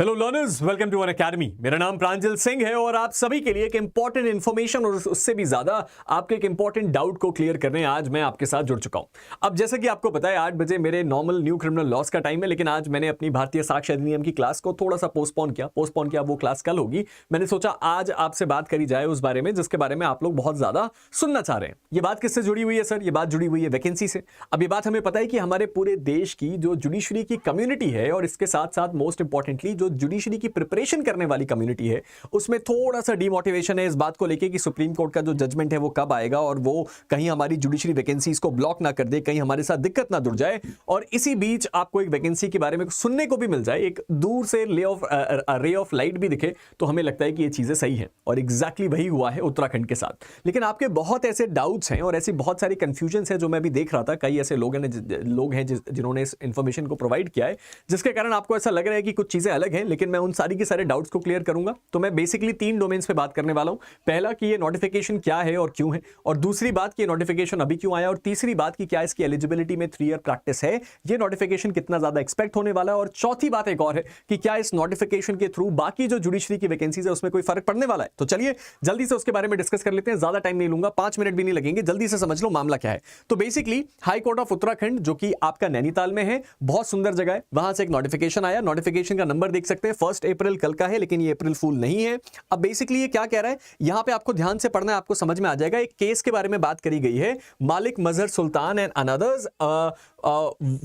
Hello learners, welcome to our academy. मेरा नाम प्रांजल सिंह है और आप सभी के लिए एक इंपॉर्टेंट इन्फॉर्मेशन और उससे भी ज्यादा आपके एक इंपॉर्टेंट डाउट को क्लियर करने आज मैं आपके साथ जुड़ चुका हूं। अब जैसा कि आपको पता है 8 बजे मेरे नॉर्मल न्यू क्रिमिनल लॉस का टाइम है, लेकिन आज मैंने अपनी भारतीय साक्ष्य अधिनियम की क्लास को थोड़ा सा पोस्टपोन किया। वो क्लास कल होगी। मैंने सोचा आज आपसे बात करी जाए उस बारे में जिसके बारे में आप लोग बहुत ज्यादा सुनना चाह रहे हैं। ये बात किससे जुड़ी हुई है सर? ये बात जुड़ी हुई है वैकेंसी से। अब ये बात हमें पता है कि हमारे पूरे देश की जो जुडिशरी की कम्युनिटी है और इसके साथ साथ मोस्ट इंपॉर्टेंटली जो जुडिशरी की प्रिपरेशन करने वाली कम्युनिटी है, उसमें थोड़ा सा डिमोटिवेशन है इस बात को लेके कि सुप्रीम कोर्ट का जो जजमेंट है वो कब आएगा और वो कहीं हमारी जुडिशरी वैकेंसीज को ब्लॉक ना कर दे, कहीं हमारे साथ दिक्कत ना जुड़ जाए और इसी बीच आपको एक वैकेंसी के बारे में सुनने को भी मिल जाए, एक दूर से रे ऑफ लाइट भी दिखे, तो हमें लगता है कि ये चीजें सही हैं। और एग्जैक्टली वही हुआ है उत्तराखंड के साथ। लेकिन आपके बहुत ऐसे डाउट्स हैं और ऐसी बहुत सारी कंफ्यूजन है जो मैं भी देख रहा था। कई ऐसे लोग हैं जिन्होंने इस इंफॉर्मेशन को प्रोवाइड किया है जिसके कारण आपको ऐसा लग रहा है कि कुछ चीजें अलग हैं, लेकिन मैं उन सारी के सारे डाउट्स को क्लियर करूंगा। तो मैं बेसिकली 3 डोमेन्स पे बात करने वाला हूं। पहला कि ये नोटिफिकेशन क्या है और क्यों है, और दूसरी बात कि नोटिफिकेशन अभी क्यों आया, और तीसरी बात कि क्या इसकी एलिजिबिलिटी में 3 ईयर प्रैक्टिस है, ये नोटिफिकेशन कितना ज्यादा एक्सपेक्ट होने वाला है, और चौथी बात एक और है कि क्या इस नोटिफिकेशन के थ्रू बाकी जो जुडिशरी की वैकेंसीज है उसमें कोई फर्क पड़ने वाला है। तो चलिए जल्दी से उसके बारे में डिस्कस कर लेते हैं। ज्यादा टाइम नहीं लूंगा, 5 मिनट भी नहीं लगेंगे, जल्दी से समझ लो मामला क्या है। तो basically high court of Uttarakhand जो कि आपका नैनीताल में है, बहुत सुंदर जगह है, वहां से एक नोटिफिकेशन आया। नोटिफिकेशन का नंबर देख सकते हैं, 1 अप्रैल कल का है, लेकिन ये अप्रैल फूल नहीं है। अब बेसिकली ये क्या कह रहा है, यहां पे आपको ध्यान से पढ़ना है, आपको समझ में आ जाएगा। एक केस के बारे में बात करी गई है, Malik Mazhar Sultan and others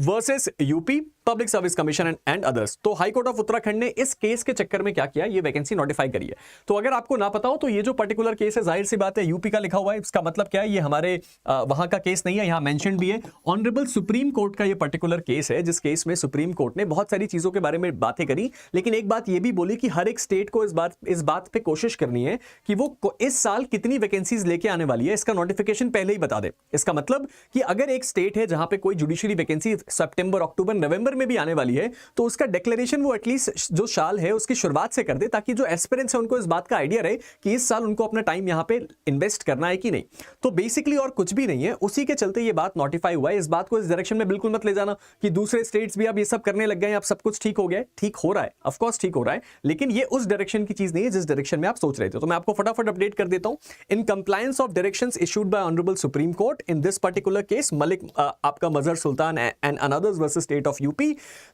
versus UP public service commission and others. तो हाई कोर्ट ऑफ उत्तराखंड ने इस केस के चक्कर में क्या किया, ये वैकेंसी नोटिफाई करी है। तो अगर आपको ना पता हो तो ये जो पर्टिकुलर केस है, जाहिर सी बात है यूपी का लिखा हुआ है, इसका मतलब क्या है, ये हमारे वहां का केस नहीं है, यहां मेंशन्ड भी है। ऑनरेबल सुप्रीम कोर्ट का ये पर्टिकुलर केस है, जिस केस में सुप्रीम कोर्ट ने बहुत सारी चीजों के बारे में बातें करी, लेकिन एक बात ये भी बोली कि हर एक स्टेट को इस बात पे कोशिश करनी है कि वो इस साल कितनी वैकेंसीज लेके आने वाली है, इसका नोटिफिकेशन पहले ही बता दे। इसका मतलब कि अगर एक स्टेट है जहां पे कोई जुडिशरी वैकेंसी सितंबर, अक्टूबर, नवंबर में भी आने वाली है, तो उसका डिक्लेरेशन वो एटलीस्ट जो साल है उसकी शुरुआत से कर दे, ताकि जो एस्पिरेंट्स है उनको इस बात का आइडिया रहे कि इस साल उनको अपना टाइम यहां पे इन्वेस्ट करना है कि नहीं। तो बेसिकली और कुछ भी नहीं है, उसी के चलते ये बात नोटिफाई हुआ है। इस बात को इस डायरेक्शन में बिल्कुल मत ले जाना कि दूसरे स्टेट्स भी अब ये सब करने लग गए हैं, अब सब कुछ ठीक हो गया है। ठीक हो रहा है, ऑफ कोर्स ठीक हो रहा है, लेकिन ये उस डायरेक्शन की चीज नहीं है जिस डायरेक्शन में आप सोच रहे थे। तो मैं आपको फटाफट अपडेट कर देता हूं। In compliance of directions issued by honourable supreme court in this particular case Malik आपका Mazhar Sultan and others versus state of UP.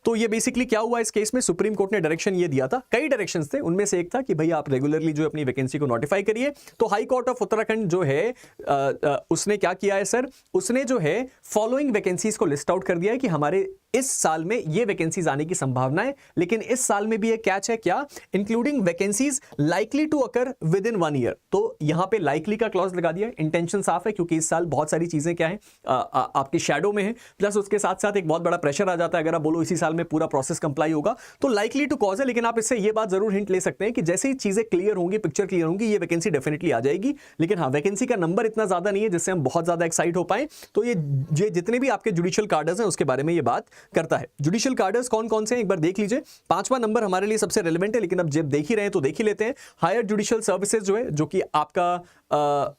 तो ये बेसिकली क्या हुआ इस केस में, सुप्रीम कोर्ट ने डायरेक्शन ये दिया था, कई डायरेक्शंस थे, उनमें से एक था कि भाई आप रेगुलरली जो अपनी वैकेंसी को नोटिफाई करिए। तो हाई कोर्ट ऑफ उत्तराखंड जो है उसने क्या किया है सर, उसने जो है फॉलोइंग वैकेंसीज को लिस्ट आउट कर दिया है कि हमारे इस साल में ये वैकेंसीज आने की संभावना है, लेकिन इस साल में भी एक कैच है, क्या, including vacancies likely to occur within 1 year. तो यहां पे लाइकली का क्लॉज लगा दिया है, इंटेंशन साफ है, क्योंकि इस साल बहुत सारी चीजें क्या है आपके शैडो में है, प्लस उसके साथ साथ एक बहुत बड़ा प्रेशर आ जाता है अगर आप बोलो इसी साल में पूरा प्रोसेस कंप्लाई होगा। तो लाइकली टू कॉज है, लेकिन आप इससे ये बात जरूर हिंट ले सकते हैं कि जैसे ही चीजें क्लियर होंगी, पिक्चर क्लियर होंगी, ये वैकेंसी डेफिनेटली आ जाएगी। लेकिन हाँ, वैकेंसी का नंबर इतना ज्यादा नहीं है जिससे हम बहुत ज्यादा एक्साइट हो पाए। तो ये जितने भी आपके जुडिशियल कार्डर्स हैं उसके बारे में ये बात करता है। जुडिशियल कार्डर्स कौन कौन से हैं एक बार देख लीजिए। 5वां नंबर हमारे लिए सबसे रेलेवेंट है, लेकिन अब जब देख ही रहे हैं तो देख ही लेते हैं। हायर जुडिशियल सर्विसेज जो है, जो कि आपका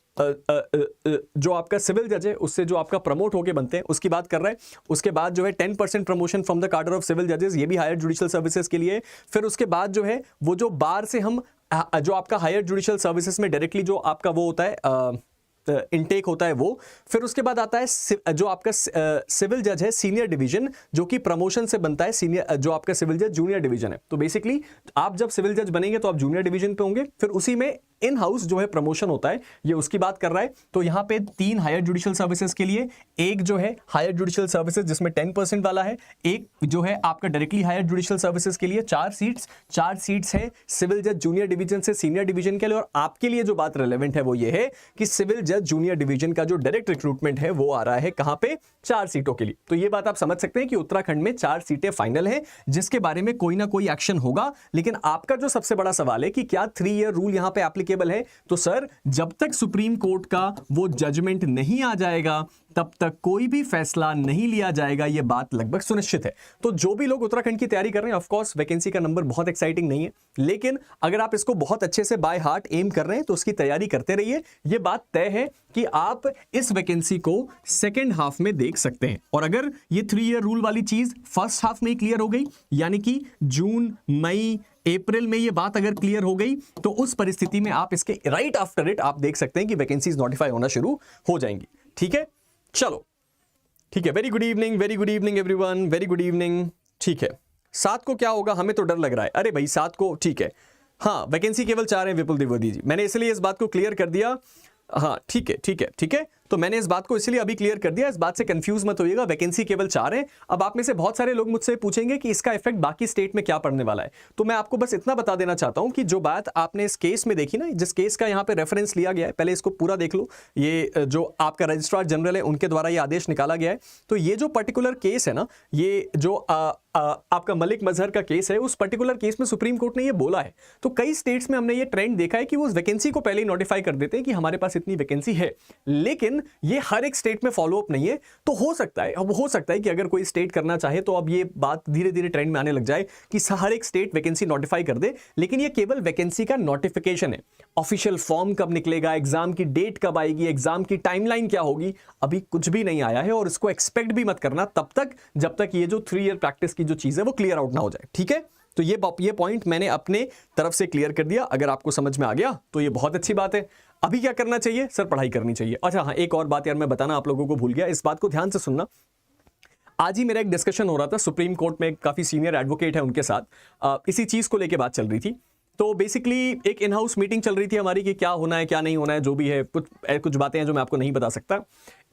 जो आपका सिविल जज है उससे जो आपका प्रमोट होके बनते हैं उसकी बात कर रहा है। उसके बाद जो है 10% प्रमोशन फ्रॉम द कार्डर ऑफ सिविल जजेस, ये भी हायर जुडिशियल सर्विसेज के लिए। फिर उसके बाद जो है वो जो बार से हम जो आपका हायर जुडिशियल सर्विसेज में डायरेक्टली जो आपका वो होता है इनटेक होता है वो। फिर उसके बाद आता है जो आपका सिविल जज है सीनियर डिवीजन, जो कि प्रमोशन से बनता है सीनियर, जो आपका सिविल जज जूनियर डिवीजन है। तो बेसिकली आप जब सिविल जज बनेंगे तो आप जूनियर डिवीजन पे होंगे, फिर उसी में इन हाउस जो है प्रमोशन होता है, ये उसकी बात कर रहा है। तो यहां पे 3 हायर जुडिशियल सर्विसेज के लिए, एक जो है हायर जुडिशियल सर्विसेज जिसमें 10% वाला है, एक जो है आपका डायरेक्टली हायर जुडिशियल सर्विसेज के लिए 4 सीट्स है सिविल जज जूनियर डिवीजन से सीनियर डिवीजन के लिए। और आपके लिए जो बात रेलेवेंट है वो ये है कि सिविल जज जूनियर डिवीजन का जो डायरेक्ट रिक्रूटमेंट है वो आ रहा है कहां पे, 4 सीटों के लिए। तो ये बात आप समझ सकते हैं कि उत्तराखंड में 4 सीटें फाइनल है, जिसके बारे में कोई ना कोई एक्शन होगा। लेकिन आपका जो सबसे बड़ा सवाल है कि क्या 3 ईयर रूल यहां पे एप्लीकेबल है, तो सर जब तक सुप्रीम कोर्ट का वो जजमेंट नहीं आ जाएगा तब तक कोई भी फैसला नहीं लिया जाएगा, यह बात लगभग सुनिश्चित है। तो जो भी लोग उत्तराखंड की तैयारी कर रहे हैं, ऑफ कोर्स वैकेंसी का नंबर बहुत एक्साइटिंग नहीं है, लेकिन अगर आप इसको बहुत अच्छे से बाय हार्ट एम कर रहे हैं तो उसकी तैयारी करते रहिए। यह बात तय है कि आप इस वैकेंसी को सेकेंड हाफ में देख सकते हैं। और अगर ये 3 ईयर रूल वाली चीज फर्स्ट हाफ में क्लियर हो गई, यानी कि जून, मई, अप्रैल में ये बात अगर क्लियर हो गई तो उस परिस्थिति में आप इसके राइट आफ्टर इट आप देख सकते हैं कि वैकेंसीज नोटिफाई होना शुरू हो जाएंगी। ठीक है, चलो ठीक है, very good evening everyone, very good evening. ठीक है, 7 को क्या होगा, हमें तो डर लग रहा है। अरे भाई 7 को ठीक है, हाँ वैकेंसी केवल 4 है विपुल द्विवेदी जी, मैंने इसलिए इस बात को क्लियर कर दिया। हाँ ठीक है, तो मैंने इस बात को इसलिए अभी क्लियर कर दिया, इस बात से कंफ्यूज मत होइएगा, वैकेंसी केवल 4 है। अब आप में से बहुत सारे लोग मुझसे पूछेंगे कि इसका इफेक्ट बाकी स्टेट में क्या पड़ने वाला है, तो मैं आपको बस इतना बता देना चाहता हूं कि जो बात आपने इस केस में देखी ना, जिस केस का यहां पे रेफरेंस लिया गया है, पहले इसको पूरा देख लो। ये जो आपका रजिस्ट्रार जनरल है उनके द्वारा ये आदेश निकाला गया है। तो ये जो पर्टिकुलर केस है ना, ये जो आपका मलिक मजहर का केस है, उस पर्टिकुलर केस में सुप्रीम कोर्ट ने ये बोला है। तो कई स्टेट्स में हमने ये ट्रेंड देखा है कि वो उस वैकेंसी को पहले ही नोटिफाई कर देते हैं कि हमारे पास इतनी वैकेंसी है, लेकिन ये हर एक स्टेट में फॉलो अप नहीं है। तो हो सकता है कि अगर कोई स्टेट करना चाहे तो अब ये बात धीरे धीरे ट्रेंड में आने लग जाए कि हर एक स्टेट वैकेंसी नोटिफाई कर दे, लेकिन ये केवल वैकेंसी का नोटिफिकेशन है। ऑफिशियल फॉर्म कब निकलेगा, एग्जाम की डेट कब आएगी, एग्जाम की टाइमलाइन क्या होगी, अभी कुछ भी नहीं आया है। और इसको एक्सपेक्ट भी मत करना तब तक जब तक ये जो 3 ईयर प्रैक्टिस की जो चीज है वो क्लियर आउट ना हो जाए। ठीक है, तो ये पॉइंट मैंने अपने तरफ से क्लियर कर दिया। अगर आपको समझ में आ गया तो ये बहुत अच्छी बात है। अभी क्या करना चाहिए सर, पढ़ाई करनी चाहिए। अच्छा हाँ, एक और बात यार मैं बताना आप लोगों को भूल गया, इस बात को ध्यान से सुनना। आज ही मेरा एक डिस्कशन हो रहा था सुप्रीम कोर्ट में, काफी सीनियर एडवोकेट है उनके साथ, इसी चीज को लेकर बात चल रही थी। तो बेसिकली एक इन हाउस मीटिंग चल रही थी हमारी कि क्या होना है क्या नहीं होना है, जो भी है कुछ बातें हैं जो मैं आपको नहीं बता सकता।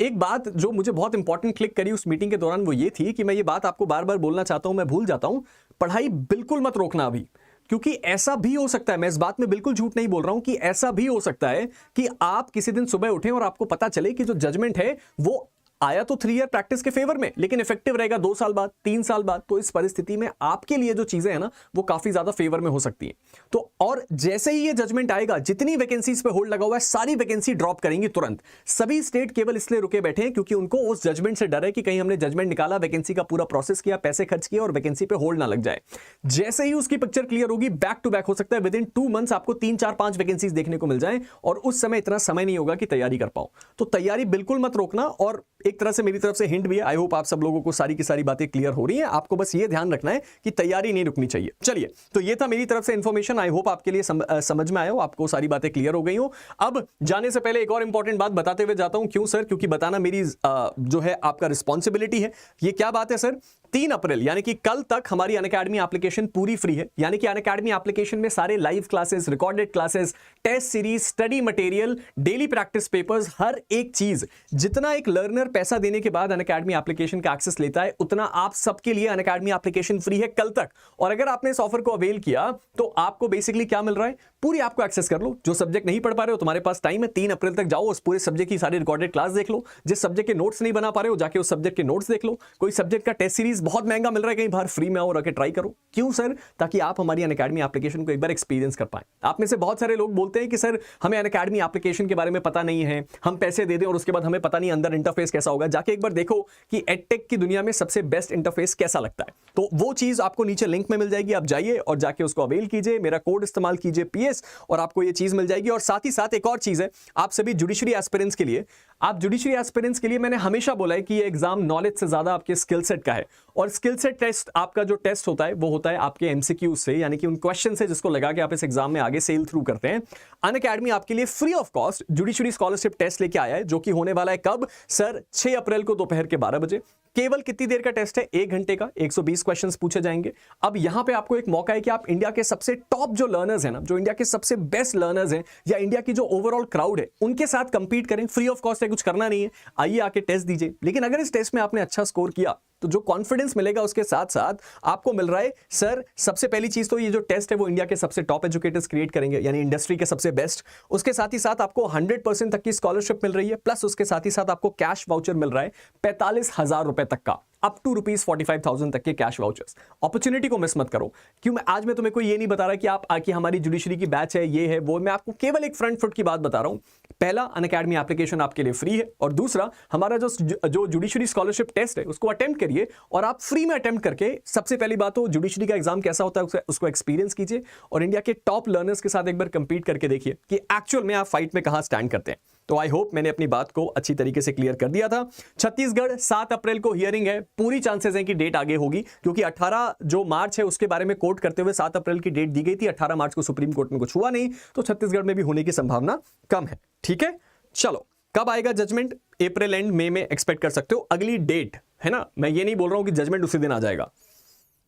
एक बात जो मुझे बहुत इंपॉर्टेंट क्लिक करी उस मीटिंग के दौरान वो ये थी कि मैं ये बात आपको बार बार बोलना चाहता हूं, मैं भूल जाता हूं, पढ़ाई बिल्कुल मत रोकना अभी, क्योंकि ऐसा भी हो सकता है, मैं इस बात में बिल्कुल झूठ नहीं बोल रहा हूं कि ऐसा भी हो सकता है कि आप किसी दिन सुबह उठें और आपको पता चले कि जो जजमेंट है वो आया तो 3 ईयर प्रैक्टिस के फेवर में, लेकिन इफेक्टिव रहेगा 2 साल बाद, 3 साल बाद। तो इस परिस्थिति में आपके लिए जो चीजें हैं ना वो काफी ज्यादा फेवर में हो सकती है। तो और जैसे ही ये जजमेंट आएगा, जितनी वैकेंसीज पे होल्ड लगा हुआ है सारी वैकेंसी ड्रॉप करेंगी तुरंत। सभी स्टेट केवल इसलिए रुके बैठे हैं क्योंकि उनको उस जजमेंट से डर है कि कहीं हमने जजमेंट निकाला, वैकेंसी का पूरा प्रोसेस किया, पैसे खर्च किए और वैकेंसी पे होल्ड ना लग जाए। जैसे ही उसकी पिक्चर क्लियर होगी, बैक टू बैक हो सकता है विद इन 2 मंथ्स आपको 3, 4, 5 वैकेंसीज देखने को मिल जाए, और उस समय इतना समय नहीं होगा कि तैयारी कर पाओ। तो तैयारी बिल्कुल मत रोकना, और एक तरह से मेरी तरफ से हिंट भी है। आई होप आप सब लोगों को सारी की सारी बातें क्लियर हो रही हैं। आपको बस ये ध्यान रखना है कि तैयारी नहीं रुकनी चाहिए। चलिए, तो ये था मेरी तरफ से इंफॉर्मेशन। आई होप आपके लिए समझ में आया हो, आपको सारी बातें क्लियर हो गई हो। अब जाने से पहले एक और इंपॉर्टेंट बात बताते हुए जाता हूं। क्यों सर? क्योंकि बताना मेरी जो है आपका रिस्पॉन्सिबिलिटी है। ये क्या बात है सर? 3 अप्रैल यानी कि कल तक हमारी अनअकैडमी एप्लीकेशन पूरी फ्री है। यानी कि अनअकैडमी एप्लीकेशन में सारे live classes, recorded classes, test series, study material, daily practice papers, हर एक चीज, जितना एक लर्नर पैसा देने के बाद अनअकैडमी एप्लीकेशन का एक्सेस लेता है, उतना आप सबके लिए अनअकैडमी एप्लीकेशन फ्री है कल तक। और अगर आपने इस ऑफर को अवेल किया तो आपको बेसिकली क्या मिल रहा है? पूरी आपको एक्सेस कर लो। जो सब्जेक्ट नहीं पढ़ पा रहे हो, तुम्हारे पास टाइम है, 3 अप्रैल तक जाओ, उस पूरे सब्जेक्ट की सारी रिकॉर्डेड क्लास देख लो। जिस सब्जेक्ट के नोट्स नहीं बना पा रहे हो, जाके उस सब्जेक्ट के नोट्स देख लो। कोई सब्जेक्ट का टेस्ट सीरीज बहुत महंगा मिल रहा है कहीं बाहर, फ्री में आओ, रखे ट्राई करो। क्यों सर? ताकि आप हमारी अनअकैडमी एप्लीकेशन को एक बार एक्सपीरियंस कर पाए। आप में से बहुत सारे लोग बोलते हैं कि सर हमें अनअकैडमी एप्लीकेशन के बारे में पता नहीं है, हम पैसे दे दें और उसके बाद हमें पता नहीं अंदर इंटरफेस कैसा होगा। जाके एक बार देखो कि एडटेक की दुनिया में सबसे बेस्ट इंटरफेस कैसा लगता है। तो वो चीज आपको नीचे लिंक में मिल जाएगी, आप जाइए और जाके उसको अवेल कीजिए, मेरा कोड इस्तेमाल कीजिए PS, और आपको ये चीज मिल जाएगी। और साथ ही साथ एक और चीज है आप सभी जुडिशरी एस्पिरेंट्स के लिए। आप जुडिशरी एस्पिरेंट्स के लिए मैंने हमेशा बोला है कि ये एग्जाम नॉलेज से ज्यादा आपके स्किल सेट का है। और स्किल सेट टेस्ट, आपका जो टेस्ट होता है वो होता है आपके MCQ से, यानी कि उन क्वेश्चन से जिसको लगा के आप इस एग्जाम में आगे सेल थ्रू करते हैं। अनअकैडमी आपके लिए free of cost judiciary scholarship test लेके आया है, जो कि होने वाला है कब सर? 6 अप्रैल को दोपहर के 12 बजे। केवल कितनी देर का टेस्ट है? 1 घंटे का, 120 क्वेश्चंस पूछे जाएंगे। अब यहां पे आपको एक मौका है कि आप इंडिया के सबसे टॉप जो लर्नर्स हैं ना, जो इंडिया के सबसे बेस्ट लर्नर्स हैं, या इंडिया की जो ओवरऑल क्राउड है, उनके साथ कंपीट करें। फ्री ऑफ कॉस्ट है, कुछ करना नहीं है, आइए आके टेस्ट दीजिए। लेकिन अगर इस टेस्ट में आपने अच्छा स्कोर किया तो जो कॉन्फिडेंस मिलेगा उसके साथ साथ आपको मिल रहा है सर, सबसे पहली चीज तो ये जो टेस्ट है वो इंडिया के सबसे टॉप एजुकेटर्स क्रिएट करेंगे, यानी इंडस्ट्री के सबसे बेस्ट। उसके साथ ही साथ आपको 100% तक की स्कॉलरशिप मिल रही है, प्लस उसके साथ ही साथ आपको कैश वाउचर मिल रहा है 45,000 रुपए तक का, अप टू ₹45,000 तक के कैश वाउचर्स। अपॉर्चुनिटी को मिस मत करो। क्यों? मैं आज मैं तुम्हें कोई ये नहीं बता रहा कि आप आके हमारी जुडिशरी की बैच है, ये है वो, मैं आपको केवल एक फ्रंट फुट की बात बता रहा हूं। पहला, अनअकैडमी एप्लीकेशन आपके लिए फ्री है, और दूसरा, हमारा जो जुडिशरी स्कॉलरशिप टेस्ट है उसको अटेम्प्ट करिए, और आप फ्री में अटेम्प्ट करके सबसे पहली बात तो जुडिशरी का एग्जाम कैसा होता है उसको एक्सपीरियंस कीजिए, और इंडिया के टॉप लर्नर्स के साथ एक बार कंपीट करके देखिए कि एक्चुअल में आप फाइट में कहां स्टैंड करते हैं। तो आई होप मैंने अपनी बात को अच्छी तरीके से क्लियर कर दिया था। छत्तीसगढ़ 7 अप्रैल को हियरिंग है, पूरी चांसेस हैं कि डेट आगे होगी, क्योंकि 18 जो मार्च है उसके बारे में कोर्ट करते हुए 7 अप्रैल की डेट दी गई थी। 18 मार्च को सुप्रीम कोर्ट में कुछ हुआ नहीं, तो छत्तीसगढ़ में भी होने की संभावना कम है। ठीक है, चलो कब आएगा जजमेंट? अप्रैल एंड मई में एक्सपेक्ट कर सकते हो। अगली डेट है ना, मैं ये नहीं बोल रहा हूं कि जजमेंट उसी दिन आ जाएगा।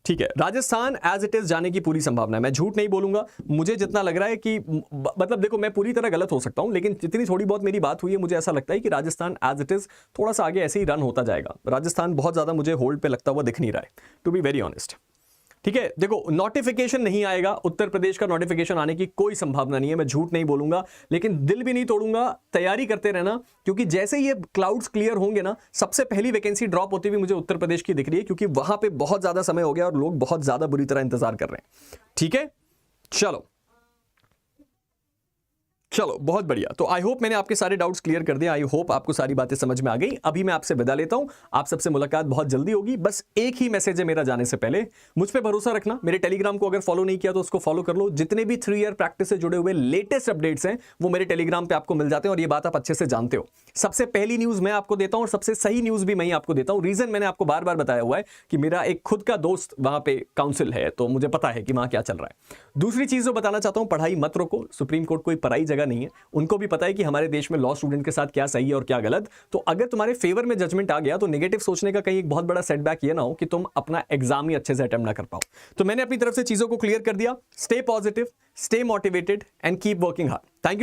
ठीक है, राजस्थान एज इट इज जाने की पूरी संभावना है। मैं झूठ नहीं बोलूंगा, मुझे जितना लग रहा है कि मतलब देखो, मैं पूरी तरह गलत हो सकता हूं, लेकिन जितनी थोड़ी बहुत मेरी बात हुई है, मुझे ऐसा लगता है कि राजस्थान एज इट इज थोड़ा सा आगे ऐसे ही रन होता जाएगा। राजस्थान बहुत ज्यादा मुझे होल्ड पे लगता हुआ दिख नहीं रहा है, टू बी वेरी ऑनेस्ट। ठीक है, देखो नोटिफिकेशन नहीं आएगा, उत्तर प्रदेश का नोटिफिकेशन आने की कोई संभावना नहीं है, मैं झूठ नहीं बोलूंगा, लेकिन दिल भी नहीं तोड़ूंगा। तैयारी करते रहना, क्योंकि जैसे ये क्लाउड्स क्लियर होंगे ना, सबसे पहली वैकेंसी ड्रॉप होती हुई मुझे उत्तर प्रदेश की दिख रही है, क्योंकि वहां पे बहुत ज्यादा समय हो गया और लोग बहुत ज्यादा बुरी तरह इंतजार कर रहे हैं। ठीक है, चलो बहुत बढ़िया। तो आई होप मैंने आपके सारे डाउट्स क्लियर कर दिए, आई होप आपको सारी बातें समझ में आ गई। अभी मैं आपसे विदा लेता हूं, आप सबसे मुलाकात बहुत जल्दी होगी। बस एक ही मैसेज है मेरा जाने से पहले, मुझ पे भरोसा रखना। मेरे टेलीग्राम को अगर फॉलो नहीं किया तो उसको फॉलो कर लो। जितने भी 3 ईयर प्रैक्टिस से जुड़े हुए लेटेस्ट अपडेट्स हैं वो मेरे टेलीग्राम पे आपको मिल जाते हैं, और ये बात आप अच्छे से जानते हो। सबसे पहली न्यूज मैं आपको देता हूं और सबसे सही न्यूज भी मैं ही आपको देता हूं। रीजन मैंने आपको बार बार बताया हुआ है कि मेरा एक खुद का दोस्त वहां पे काउंसिल है, तो मुझे पता है कि वहां क्या चल रहा है। दूसरी चीज जो बताना चाहता हूं, पढ़ाई मत रोको। सुप्रीम कोर्ट कोई पराई जगह नहीं है, उनको भी पता है कि हमारे देश में लॉ स्टूडेंट के साथ क्या सही है और क्या गलत। तो अगर तुम्हारे फेवर में जजमेंट आ गया तो नेगेटिव सोचने का कहीं एक बहुत बड़ा सेटबैक ये ना हो कि तुम अपना एग्जाम ही अच्छे से अटेम्प्ट ना कर पाओ। तो मैंने अपनी तरफ से चीजों को क्लियर कर दिया। Stay positive, stay motivated and keep working hard. Thank you.